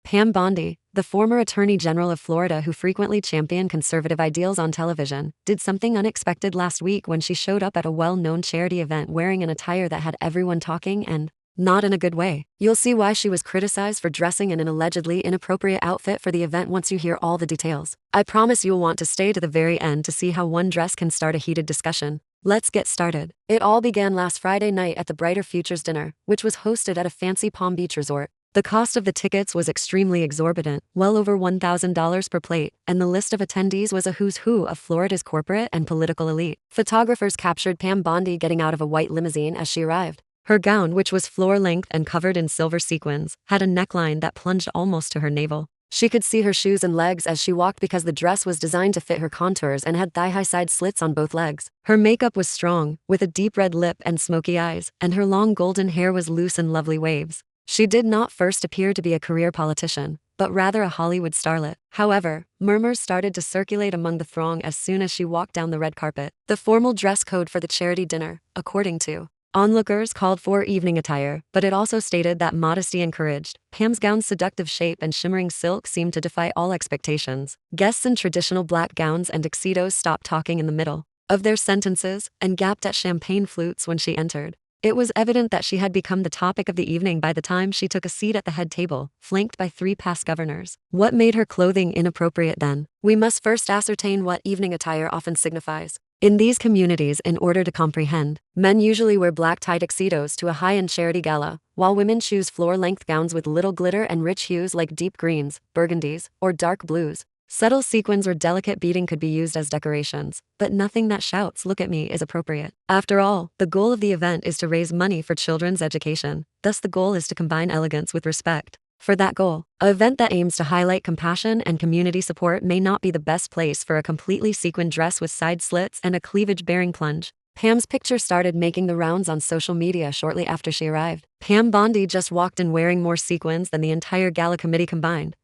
Pam Bondi, the former Attorney General of Florida who frequently championed conservative ideals on television, did something unexpected last week when she showed up at a well-known charity event wearing an attire that had everyone talking and not in a good way. You'll see why she was criticized for dressing in an allegedly inappropriate outfit for the event once you hear all the details. I promise you'll want to stay to the very end to see how one dress can start a heated discussion. Let's get started. It all began last Friday night at the Brighter Futures dinner, which was hosted at a fancy Palm Beach resort. The cost of the tickets was extremely exorbitant, well over $1,000 per plate, and the list of attendees was a who's who of Florida's corporate and political elite. Photographers captured Pam Bondi getting out of a white limousine as she arrived. Her gown, which was floor-length and covered in silver sequins, had a neckline that plunged almost to her navel. She could see her shoes and legs as she walked because the dress was designed to fit her contours and had thigh-high side slits on both legs. Her makeup was strong, with a deep red lip and smoky eyes, and her long golden hair was loose in lovely waves. She did not first appear to be a career politician, but rather a Hollywood starlet. However, murmurs started to circulate among the throng as soon as she walked down the red carpet. The formal dress code for the charity dinner, according to onlookers, called for evening attire, but it also stated that modesty encouraged. Pam's gown's seductive shape and shimmering silk seemed to defy all expectations. Guests in traditional black gowns and tuxedos stopped talking in the middle of their sentences and gasped at champagne flutes when she entered. It was evident that she had become the topic of the evening by the time she took a seat at the head table, flanked by 3 past governors. What made her clothing inappropriate then? We must first ascertain what evening attire often signifies. In these communities, in order to comprehend, men usually wear black tie tuxedos to a high-end charity gala, while women choose floor-length gowns with little glitter and rich hues like deep greens, burgundies, or dark blues. Subtle sequins or delicate beading could be used as decorations, but nothing that shouts, "Look at me," is appropriate. After all, the goal of the event is to raise money for children's education, thus the goal is to combine elegance with respect. For that goal, an event that aims to highlight compassion and community support may not be the best place for a completely sequined dress with side slits and a cleavage-bearing plunge. Pam's picture started making the rounds on social media shortly after she arrived. Pam Bondi just walked in wearing more sequins than the entire gala committee combined.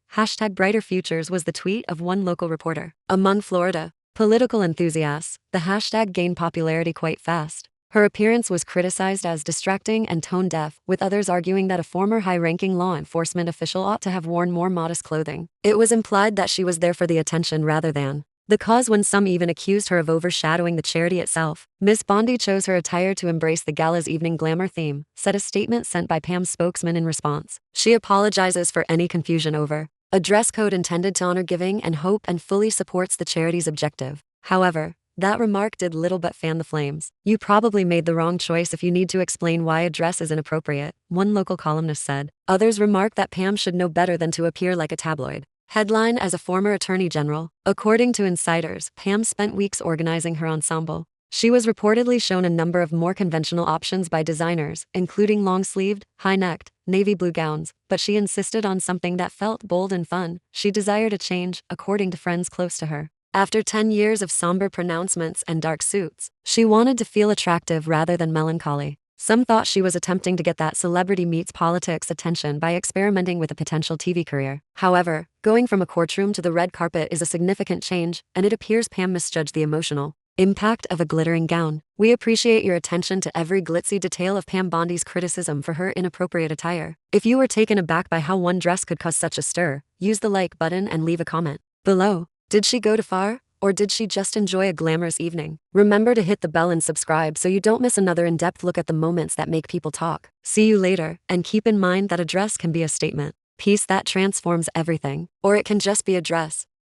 #Brighter Futures was the tweet of one local reporter. Among Florida political enthusiasts, the hashtag gained popularity quite fast. Her appearance was criticized as distracting and tone-deaf, with others arguing that a former high-ranking law enforcement official ought to have worn more modest clothing. It was implied that she was there for the attention rather than the cause, when some even accused her of overshadowing the charity itself. Miss Bondi chose her attire to embrace the gala's evening glamour theme, said a statement sent by Pam's spokesman in response. She apologizes for any confusion over a dress code intended to honor giving and hope and fully supports the charity's objective. However, that remark did little but fan the flames. "You probably made the wrong choice if you need to explain why a dress is inappropriate," one local columnist said. Others remarked that Pam should know better than to appear like a tabloid headline as a former attorney general. According to insiders, Pam spent weeks organizing her ensemble. She was reportedly shown a number of more conventional options by designers, including long-sleeved, high-necked, navy blue gowns, but she insisted on something that felt bold and fun. She desired a change, according to friends close to her. After 10 years of somber pronouncements and dark suits, she wanted to feel attractive rather than melancholy. Some thought she was attempting to get that celebrity meets politics attention by experimenting with a potential TV career. However, going from a courtroom to the red carpet is a significant change, and it appears Pam misjudged the emotional impact of a glittering gown. We appreciate your attention to every glitzy detail of Pam Bondi's criticism for her inappropriate attire. If you were taken aback by how one dress could cause such a stir, use the like button and leave a comment below. Did she go too far? Or did she just enjoy a glamorous evening? Remember to hit the bell and subscribe so you don't miss another in-depth look at the moments that make people talk. See you later, and keep in mind that a dress can be a statement piece that transforms everything, or it can just be a dress.